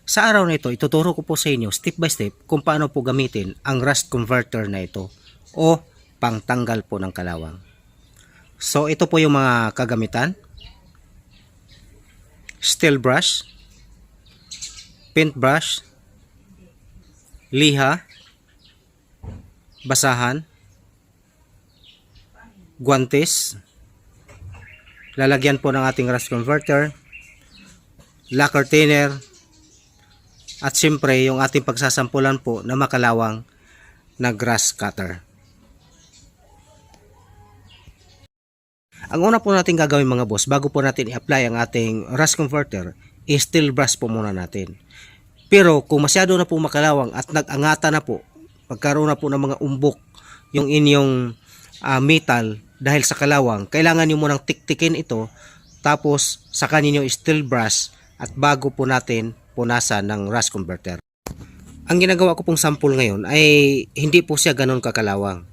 Sa araw na ito, ituturo ko po sa inyo step by step kung paano po gamitin ang rust converter na ito o pangtanggal po ng kalawang. So ito po yung mga kagamitan: steel brush, paintbrush, liha, basahan, guantes, lalagyan po ng ating rust converter, lacquer thinner, at siyempre yung ating pagsasampulan po na makalawang na grass cutter. Ang una po natin gagawin mga boss, bago po natin i-apply ang ating rust converter, steel brush po muna natin. Pero kung masyado na po makalawang at nag-angata na po, magkaroon na po ng mga umbok yung inyong metal dahil sa kalawang, kailangan nyo munang tiktikin ito, tapos saka ninyo steel brush at bago po natin punasan ng rust converter. Ang ginagawa ko pong sample ngayon ay hindi po siya ganun kakalawang.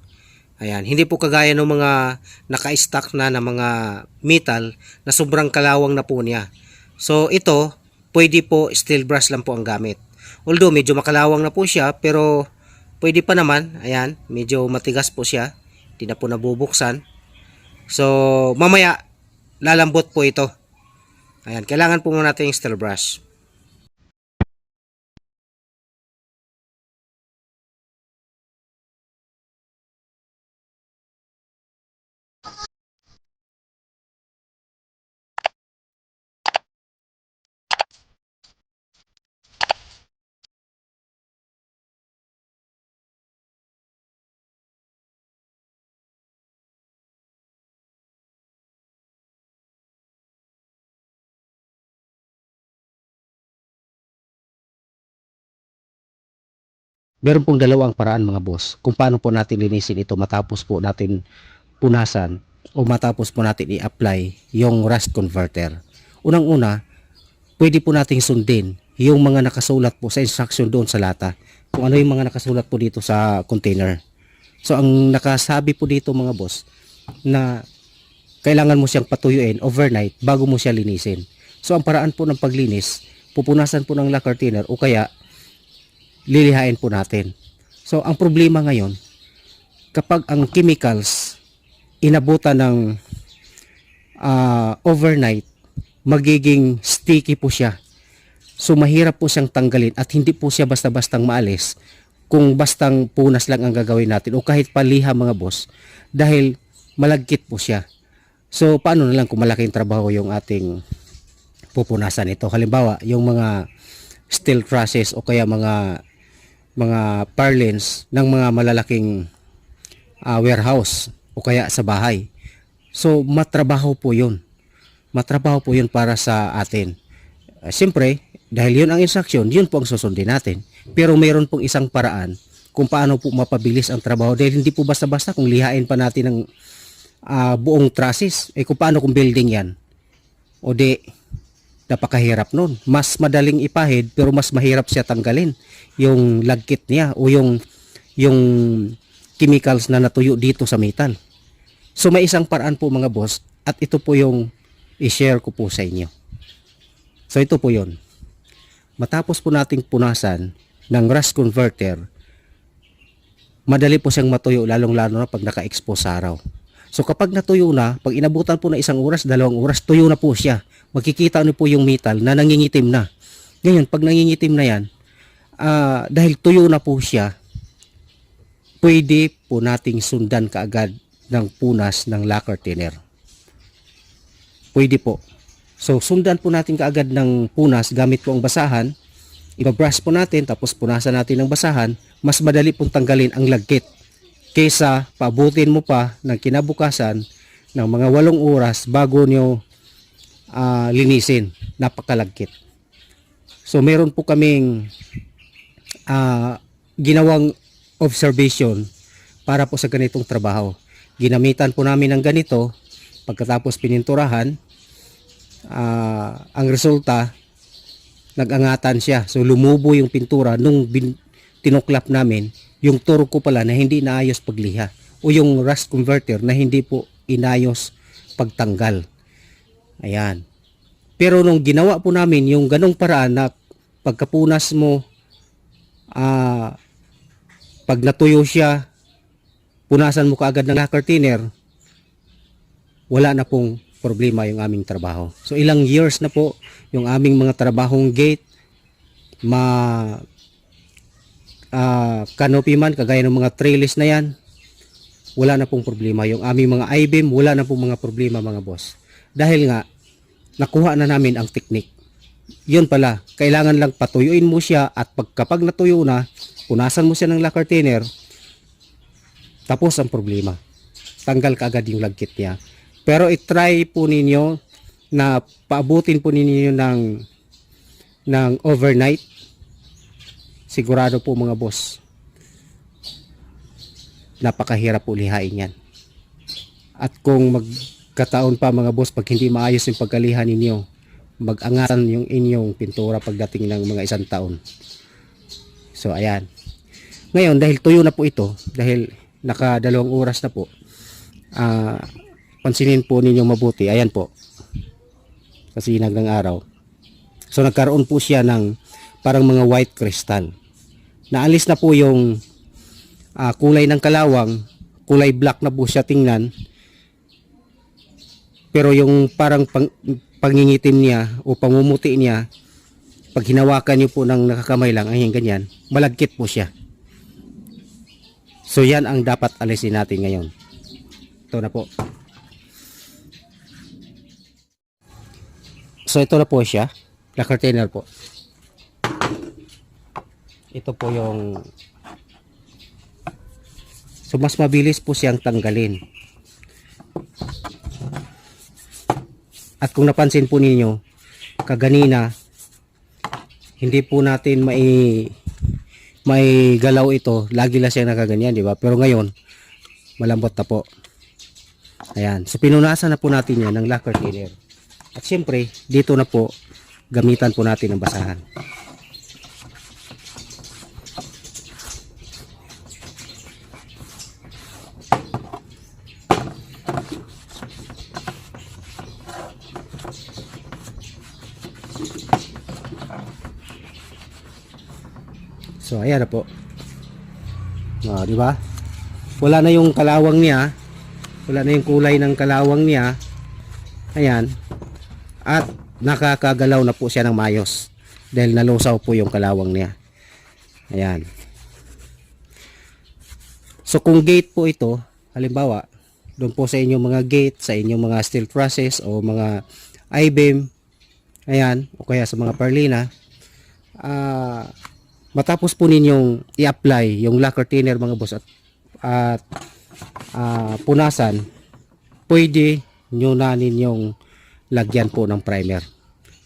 Ayan, hindi po kagaya ng mga naka-stack na mga metal na sobrang kalawang na po niya. So ito, pwede po steel brush lang po ang gamit. Although medyo makalawang na po siya, pero pwede pa naman. Ayan, medyo matigas po siya. Hindi na po nabubuksan. So mamaya lalambot po ito. Ayan, kailangan po muna natin yung steel brush. Meron pong dalawang paraan mga boss kung paano po natin linisin ito matapos po natin punasan o matapos po natin i-apply yung rust converter. Unang-una, pwede po nating sundin yung mga nakasulat po sa instruction doon sa lata. Kung ano yung mga nakasulat po dito sa container. So ang nakasabi po dito mga boss na kailangan mo siyang patuyuin overnight bago mo siya linisin. So ang paraan po ng paglinis, pupunasan po ng lacquer thinner o kaya lilihain po natin. So ang problema ngayon, kapag ang chemicals inabutan ng overnight, magiging sticky po siya. So mahirap po siyang tanggalin at hindi po siya basta-bastang maalis kung bastang punas lang ang gagawin natin o kahit paliha mga boss, dahil malagkit po siya. So paano na lang kung malaking trabaho yung ating pupunasan ito? Halimbawa, yung mga steel trusses o kaya mga purlins ng mga malalaking warehouse o kaya sa bahay. So matrabaho po yun. Matrabaho po yun para sa atin. Siyempre, dahil yun ang instruction, yun po ang susundin natin. Pero mayroon pong isang paraan kung paano po mapabilis ang trabaho, dahil hindi po basta-basta kung lihain pa natin ng buong trusses. Kung paano kung building yan? O di, napakahirap nun. Mas madaling ipahid pero mas mahirap siya tanggalin yung lagkit niya o yung chemicals na natuyo dito sa metal. So may isang paraan po mga boss at ito po yung i-share ko po sa inyo. So ito po yun. Matapos po nating punasan ng rust converter, madali po siyang matuyo lalong-lalo na pag naka-expose sa araw. So kapag natuyo na, pag inabutan po na 1 oras, 2 oras, tuyo na po siya. Makikita niyo po yung metal na nangingitim na. Ngayon, pag nangingitim na yan, dahil tuyo na po siya, pwede po nating sundan kaagad ng punas ng lacquer thinner. Pwede po. So sundan po natin kaagad ng punas gamit po ang basahan. Ibabrush po natin tapos punasan natin ng basahan. Mas madali pong tanggalin ang lagkit kaysa paabutin mo pa ng kinabukasan ng mga 8 oras bago nyo linisin. Napakalagkit. So meron po kaming ginawang observation para po sa ganitong trabaho. Ginamitan po namin ng ganito, pagkatapos pininturahan, ang resulta, nag-angatan siya. So lumubo yung pintura nung tinuklap namin, yung turko pala na hindi naayos pagliha o yung rust converter na hindi po inayos pagtanggal. Ayan. Pero nung ginawa po namin yung ganong paraan na pagkapunas mo, pag natuyo siya, punasan mo kaagad ng lacquer thinner, wala na pong problema yung aming trabaho. So ilang years na po yung aming mga trabahong gate, canopy man, kagaya ng mga trellis na yan, wala na pong problema. Yung aming mga I-beam, wala na pong mga problema mga boss. Dahil nga, nakuha na namin ang technique. Yun pala, kailangan lang patuyuin mo siya at kapag natuyo na, punasan mo siya ng lacquer thinner, tapos ang problema. Tanggal kaagad yung lagkit niya. Pero i-try po ninyo na paabutin po ninyo ng overnight. Sigurado po mga boss, napakahirap po lihain yan. At kung magkataon pa mga boss, pag hindi maayos yung pagkalihan ninyo, mag-angatan yung inyong pintura pagdating ng mga 1 taon. So ayan. Ngayon dahil tuyo na po ito, dahil naka 2 oras na po, pansinin po ninyo mabuti. Ayan po, kasinag ng araw. So nagkaroon po siya ng parang mga white crystal. Naalis na po yung kulay ng kalawang, kulay black na po siya tingnan. Pero yung parang pangingitim niya o pamumuti niya, pag hinawakan niyo po ng nakakamay lang, ayan ganyan, malagkit po siya. So yan ang dapat alisin natin ngayon. Ito na po. So ito na po siya, lacquer thinner po. Ito po yung, so mas mabilis po siyang tanggalin. At kung napansin po ninyo, kaganina hindi po natin may galaw ito, lagi lang siya nakaganyan, di ba? Pero ngayon malambot na po. Ayan, so pinunasan na po natin yan ng lacquer thinner. At syempre dito na po gamitan po natin ng basahan. So ayan na po. Di ba? Wala na yung kalawang niya. Wala na yung kulay ng kalawang niya. Ayan. At nakakagalaw na po siya ng maayos dahil nalusaw po yung kalawang niya. Ayan. So kung gate po ito, halimbawa, doon po sa inyong mga gate, sa inyong mga steel trusses o mga I-beam, ayan, o kaya sa mga perlina, matapos po ninyong i-apply yung lacquer thinner mga boss at punasan, pwede nyo na ninyong lagyan po ng primer.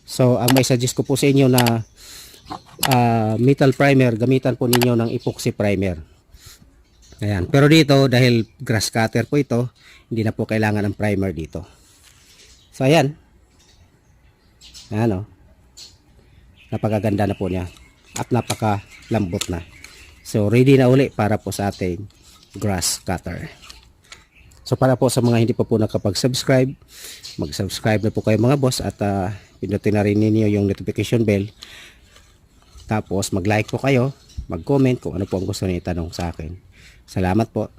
So ang may suggest ko po sa inyo na metal primer, gamitan po ninyo ng epoxy primer. Ayan. Pero dito dahil grass cutter po ito, hindi na po kailangan ng primer dito. So ayan. Ayan o. Napakaganda na po niya. At napakalambot na. So ready na uli para po sa ating grass cutter. So para po sa mga hindi pa po nakapag-subscribe, mag-subscribe na po kayo mga boss at pindutin na rin ninyo yung notification bell. Tapos mag-like po kayo, mag-comment kung ano po ang gusto niyo itanong sa akin. Salamat po.